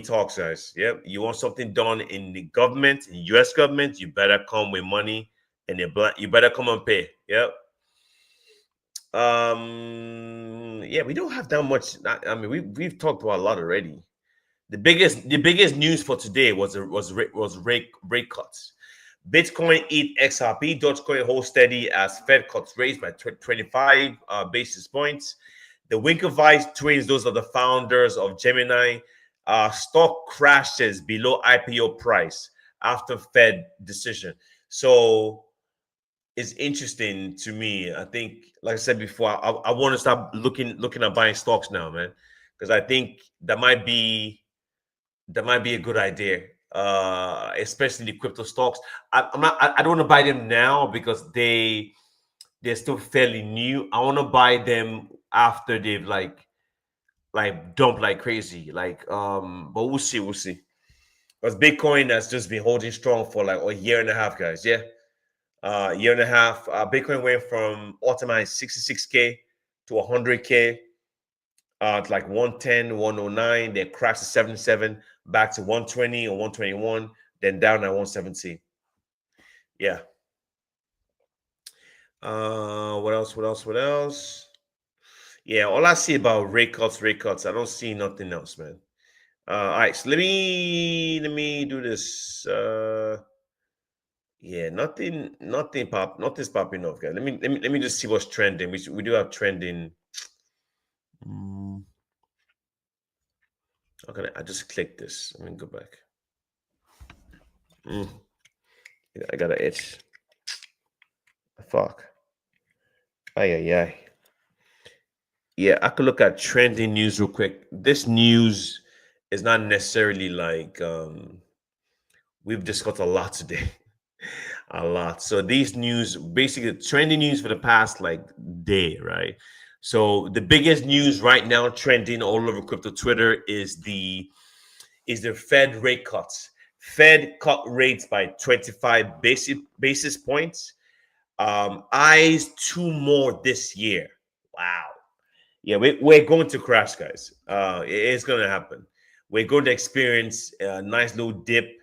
talks, guys. Yep. You want something done in the government, in U.S. government, you better come with money, and you better come and pay. Yep. Yeah, we don't have that much. I mean, we've talked about a lot already. The biggest news for today was rate cuts. Bitcoin, ETH, XRP, Dogecoin hold steady as Fed cuts rates by 25 basis points. The Winklevoss twins, those are the founders of Gemini. Stock crashes below IPO price after Fed decision. So it's interesting to me. I think, like I said before, I want to start looking at buying stocks now, man, because I think that might be a good idea. Especially the crypto stocks. I don't want to buy them now because they're still fairly new. I want to buy them after they've like dumped like crazy. But we'll see. Because Bitcoin has just been holding strong for like a year and a half, guys. Yeah. Year and a half. Bitcoin went from all-time 66K to 100K. It's like 110, 109, then crashed to 77, back to 120 or 121, then down at 117. Yeah. What else? Yeah, all I see about rate cuts. I don't see nothing else, man. All right, so let me do this. Yeah, nothing's popping off, guys. Let me just see what's trending. We do have trending. Okay, I just clicked this. Let me go back. I got an itch. Fuck. Ay. Yeah, I could look at trending news real quick. This news is not necessarily like we've discussed a lot today. A lot. So these news, basically trending news for the past like day, right? So the biggest news right now trending all over crypto Twitter is the Fed rate cuts. Fed cut rates by 25 basis points. Eyes 2 more this year. Wow. Yeah, we're going to crash, guys. It's going to happen. We're going to experience a nice little dip.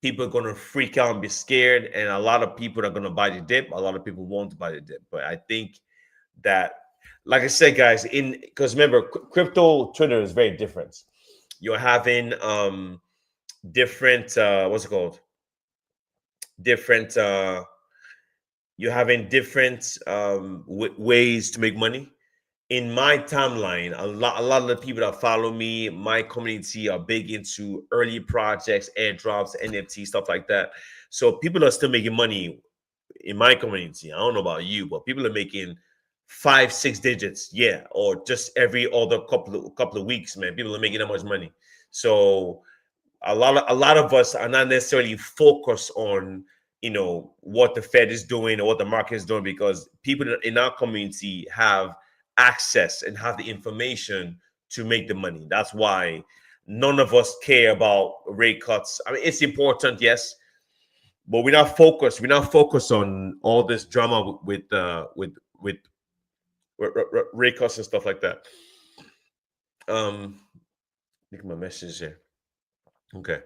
People are going to freak out and be scared, and a lot of people are going to buy the dip. A lot of people won't buy the dip. But I think that, like I said, guys, because remember, crypto Twitter is very different. You're having different what's it called? Different you're having different ways to make money. In my timeline, a lot of the people that follow me, my community, are big into early projects, airdrops, NFT, stuff like that. So people are still making money in my community. I don't know about you, but people are making 5-6 digits, yeah, or just every other couple of weeks, man. People are making that much money. So a lot of us are not necessarily focused on what the Fed is doing or what the market is doing, because people in our community have access and have the information to make the money. That's why none of us care about rate cuts. I mean, it's important, yes, but we're not focused. We're not focused on all this drama with rate cuts and stuff like that. Look at my message here. Okay.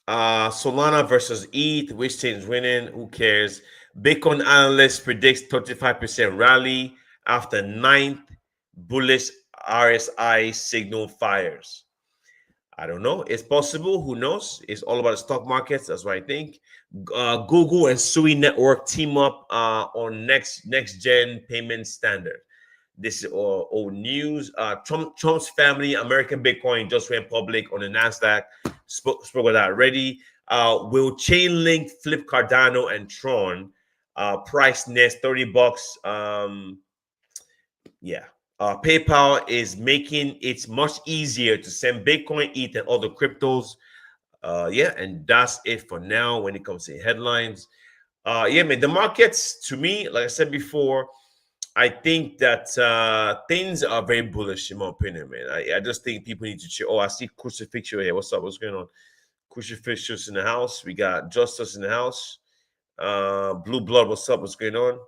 Solana versus ETH. Which chain is winning? Who cares? Bitcoin analyst predicts 35% rally after 9th bullish RSI signal fires. I don't know. It's possible. Who knows? It's all about the stock markets. That's what I think. Google and Sui Network team up on next gen payment standard. This is old news. Trump's family, American Bitcoin, just went public on the NASDAQ. Spoke about that already. Will Chainlink flip Cardano and Tron? Price next $30. Yeah. PayPal is making it much easier to send Bitcoin, ETH, and other cryptos. Yeah, and that's it for now when it comes to headlines. Yeah, man, the markets, to me, like I said before, I think that things are very bullish in my opinion, man. I just think people need to check. Oh, I see Crucifixio here. What's up? What's going on? Crucifixio's in the house. We got Justice in the house. Blue Blood, what's up? What's going on?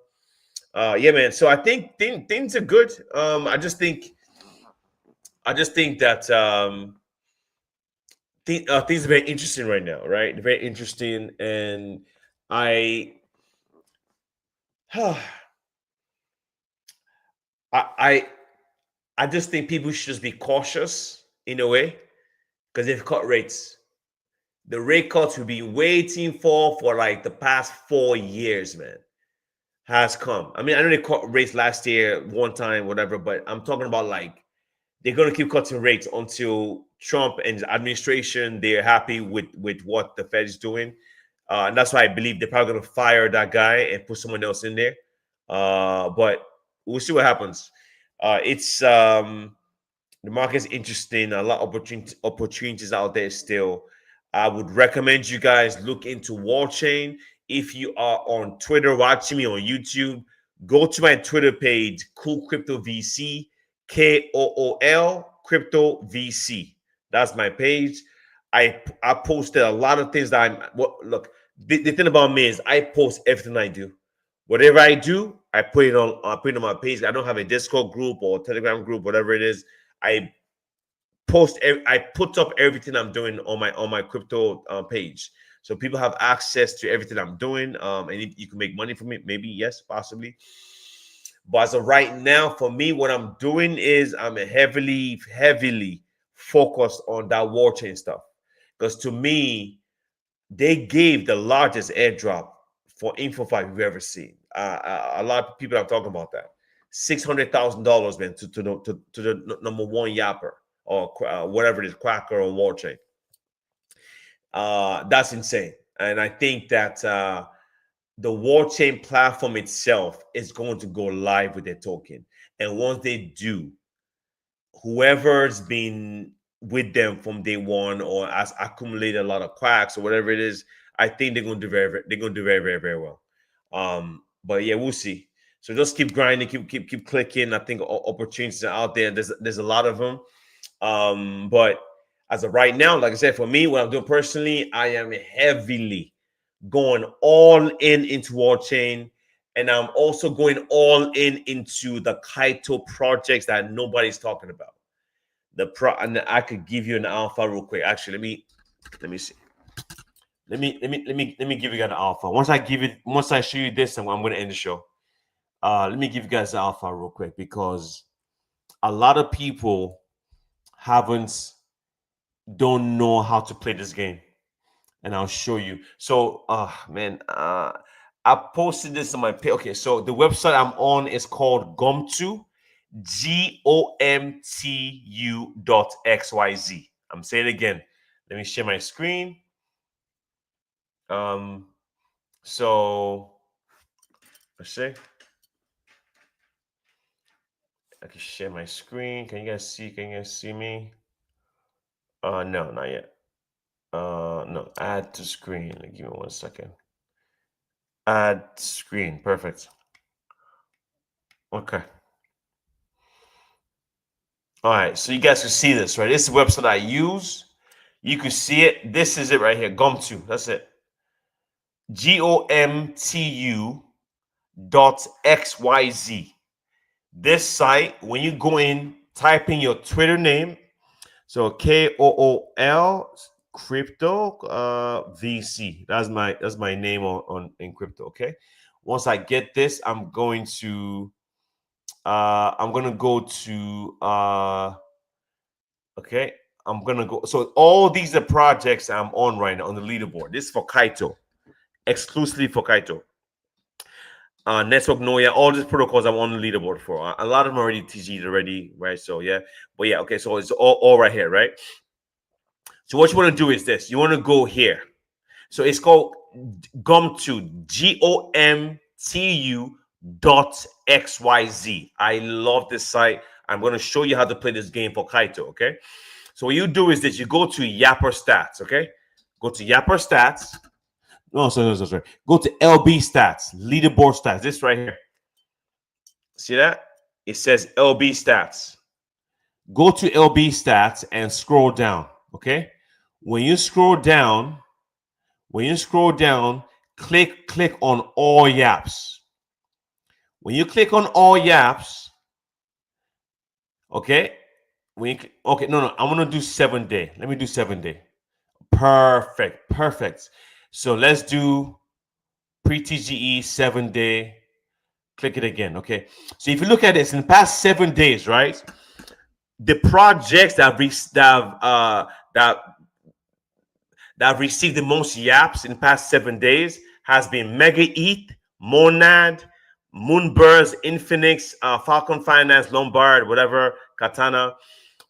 Yeah, man. So I think things are good. I just think that things are very interesting right now, right? Very interesting, and I just think people should just be cautious in a way, because they've cut rates. The rate cuts we've been waiting for like the past 4 years, man, has come. I mean, I know they cut rates last year one time, whatever, but I'm talking about like they're going to keep cutting rates until Trump and his administration, they're happy with what the Fed is doing. And that's why I believe they're probably going to fire that guy and put someone else in there. But we'll see what happens. It's the market's interesting. A lot of opportunities out there still. I would recommend you guys look into WallChain. If you are on Twitter watching me on YouTube, go to my Twitter page, Cool Crypto VC, KOOL Crypto VC. That's my page. I posted a lot of things that look. The thing about me is I post everything I do. Whatever I do, I put it on my page. I don't have a Discord group or Telegram group, whatever it is. I put up everything I'm doing on my crypto page, so people have access to everything I'm doing. And you can make money from it, maybe, yes, possibly. But as of right now, for me, what I'm doing is I'm heavily focused on that WallChain stuff, because to me, they gave the largest airdrop for InfoFi we've ever seen. A lot of people are talking about that. $600,000, man, to the number one yapper, or whatever it is, Quacker or WallChain. That's insane. And I think that the WallChain platform itself is going to go live with their token. And once they do, whoever's been with them from day one or has accumulated a lot of quacks or whatever it is, I think they're going to do very well. But yeah, we'll see. So just keep grinding, keep clicking. I think opportunities are out there. There's a lot of them. But as of right now, like I said, for me, what I'm doing personally, I am heavily going all into WallChain, and I'm also going all into the Kaito projects that nobody's talking about. And I could give you an alpha real quick. Actually, let me see. Let me give you guys an alpha. Once I show you this, I'm going to end the show. Let me give you guys an alpha real quick, because a lot of people don't know how to play this game, and I'll show you. So, man, I posted this on my page. Okay, so the website I'm on is called Gomtu, GOMTU.xyz. I'm saying it again. Let me share my screen. So Let's see. I can share my screen. Can you guys see? Can you guys see me? No, not yet. No, add to screen. Give me 1 second. Add screen. Perfect. Okay. All right. So you guys can see this, right? This is the website I use. You can see it. This is it right here. Gomtu. That's it. GOMTU.xyz. This site, when you go in, type in your Twitter name. So KOOL crypto VC. That's my name on in crypto. Okay. Once I get this, I'm going to go to okay. I'm gonna go. So all these are projects I'm on right now on the leaderboard. This is for Kaito, exclusively for Kaito. Network Noya, all these protocols I'm on the leaderboard for. A lot of them already TG'd already, right? So yeah, but yeah, okay. So it's all right here, right? So what you want to do is this. You want to go here. So it's called Gomtu, GOMTU.xyz. I love this site. I'm going to show you how to play this game for Kaito, okay? So what you do is that you go to Yapper Stats, okay? Go to Yapper Stats. No, sorry. Go to LB Stats, leaderboard stats. This right here. See that? It says LB Stats. Go to LB Stats and scroll down, okay? When you scroll down, click on all yaps. When you click on all yaps, okay? No, I'm gonna do 7 day. Let me do 7 day. Perfect. So let's do pre-TGE 7 day. Click it again, okay? So if you look at this in the past 7 days, right? The projects that have received the most yaps in the past 7 days has been Mega ETH, Monad, Moonbirds, Infinix, Falcon Finance, Lombard, whatever, Katana.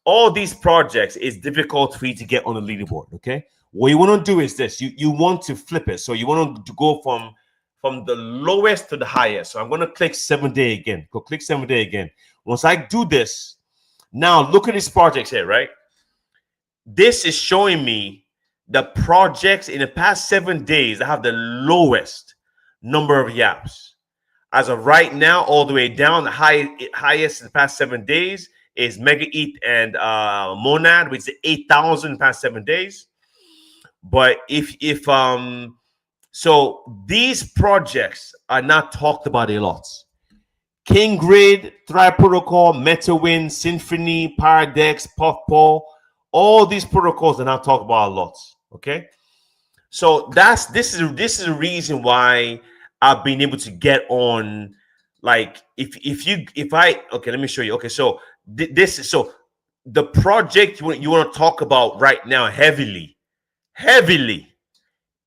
All these projects is difficult for you to get on the leaderboard, okay? What you want to do is this. You want to flip it. So you want to go from the lowest to the highest. So I'm going to click 7 day again. Go click 7 day again. Once I do this, now look at these projects here, right? This is showing me the projects in the past 7 days that have the lowest number of yaps. As of right now, all the way down, the highest in the past 7 days is Mega ETH and Monad, which is 8,000 in the past 7 days. But so these projects are not talked about a lot. Kingrid, Thrive Protocol, MetaWin, Symphony, Paradex, Puffball, all these protocols are not talked about a lot. Okay, so this is a reason why I've been able to get on. Like if I let me show you. Okay, so this is the project you want to talk about right now heavily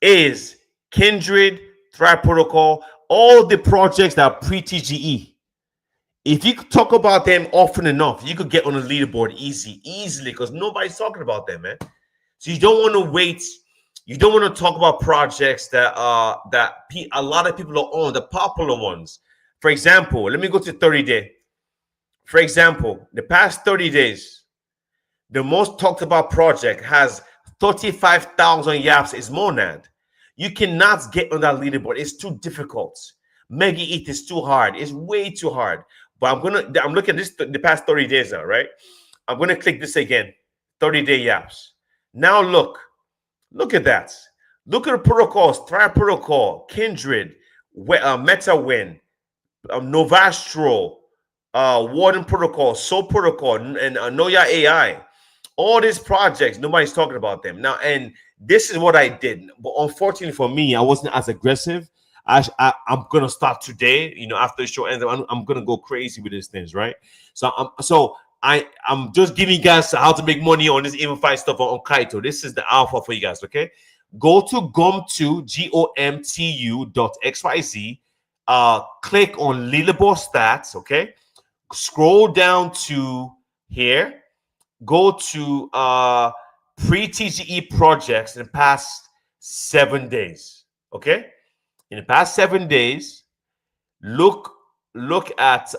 is Kindred, Thrive Protocol, all the projects that are pre-TGE. If you could talk about them often enough, you could get on the leaderboard easily, because nobody's talking about them, man. So you don't want to wait. You don't want to talk about projects that a lot of people are on, the popular ones. For example, let me go to 30 day. For example, the past 30 days, the most talked about project has 35,000 yaps is Monad. You cannot get on that leaderboard. It's too difficult. Mega ETH is too hard. It's way too hard. But I'm looking at this the past 30 days now, right? I'm gonna click this again. 30-day yaps. Now look at that. Look at the protocols: Thrive Protocol, Kindred, MetaWin, Novastro, Warden Protocol, Soul Protocol, and Noya AI. All these projects, nobody's talking about them now. And this is what I did. But unfortunately for me, I wasn't as aggressive. I'm gonna start today. After the show ends, I'm gonna go crazy with these things, right? So I'm just giving you guys how to make money on this EVO5 stuff on Kaito. This is the alpha for you guys, okay? Go to Gomtu, GOMTU.xyz. Click on leaderboard stats, okay? Scroll down to here. Go to pre-TGE projects in the past 7 days, okay? In the past 7 days, look at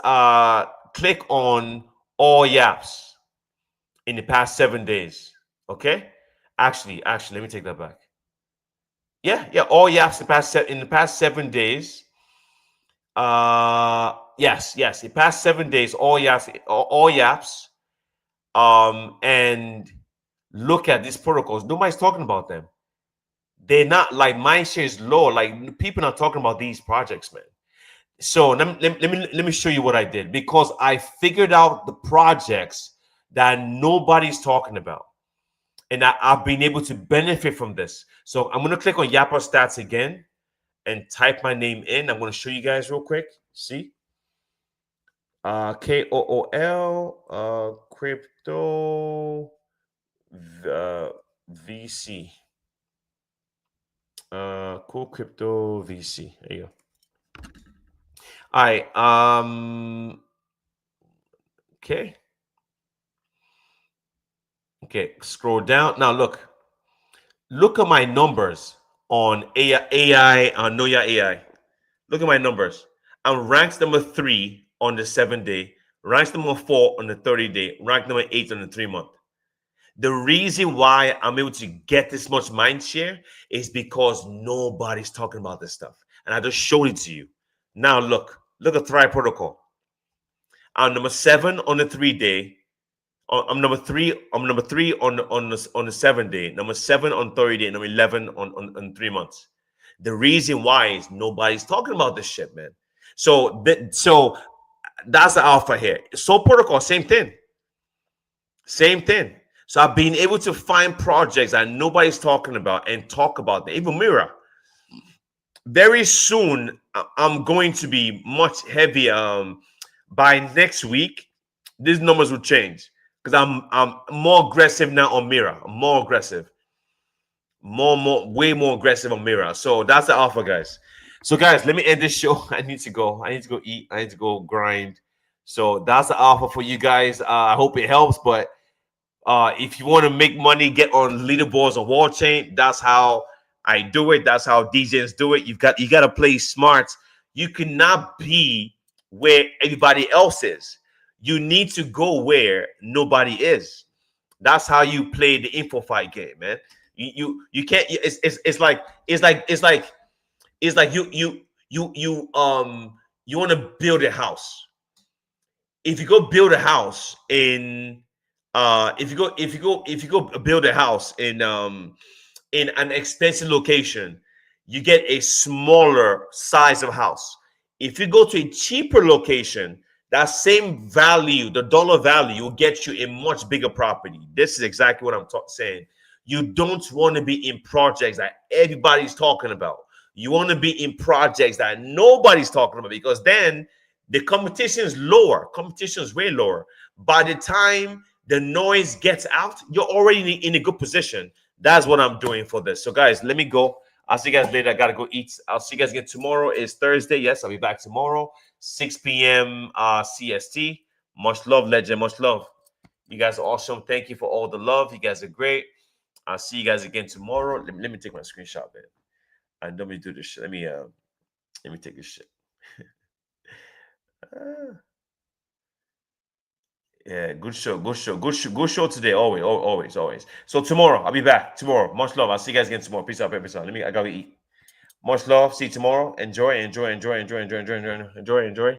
click on all yaps in the past 7 days. Okay, actually, let me take that back. Yeah, all yaps in the past 7 days. Yes, the past 7 days, all yaps. And look at these protocols. Nobody's talking about them. They're not like mindshare is low. Like people are not talking about these projects, man. So let me show you what I did, because I figured out the projects that nobody's talking about, and I've been able to benefit from this. So I'm gonna click on Yappa Stats again and type my name in. I'm gonna show you guys real quick. See, KOOL crypto VC. Cool Crypto VC. There you go. All right. Okay. Scroll down. Now look at my numbers on AI on Noya AI. Look at my numbers. I'm ranked number 3 on the 7-day, ranked number 4 on the 30-day, ranked number 8 on the 3-month. The reason why I'm able to get this much mind share is because nobody's talking about this stuff. And I just showed it to you. Now look at Thrive Protocol. I'm number 7 on the 3-day. I'm number 3 on the 7-day, number 7 on 30-day, number 11 on 3 months. The reason why is nobody's talking about this shit, man. So that's the alpha here. Soul Protocol, same thing. So I've been able to find projects that nobody's talking about and talk about them. Even Mira. Very soon, I'm going to be much heavier. By next week, these numbers will change because I'm more aggressive now on Mira. I'm more aggressive. Way more aggressive on Mira. So that's the alpha, guys. So guys, let me end this show. I need to go eat. I need to go grind. So that's the alpha for you guys. I hope it helps, but if you want to make money, get on leaderboards on Wall Chain. That's how I do it. That's how DJs do it. You got to play smart. You cannot be where everybody else is. You need to go where nobody is. That's how you play the info fight game, man. You can't. It's like you want to build a house. If you go build a house in if you go build a house in an expensive location, you get a smaller size of house. If you go to a cheaper location, that same value, the dollar value, will get you a much bigger property. This is exactly what I'm saying. You don't want to be in projects that everybody's talking about. You want to be in projects that nobody's talking about, because then the competition is lower. Competition is way lower. By the time the noise gets out, you're already in a good position. That's what I'm doing for this. So guys, let me go. I'll see you guys later. I gotta go eat. I'll see you guys again tomorrow. Is Thursday. Yes, I'll be back tomorrow, 6 p.m. CST. Much love, legend. Much love. You guys are awesome. Thank you for all the love. You guys are great. I'll see you guys again tomorrow. Let me take my screenshot, man. I don't me do this shit. Let me take this shit. Yeah, good show today. Always. So tomorrow, I'll be back tomorrow. Much love. I'll see you guys again tomorrow. Peace out. I gotta eat. Much love. See you tomorrow. Enjoy.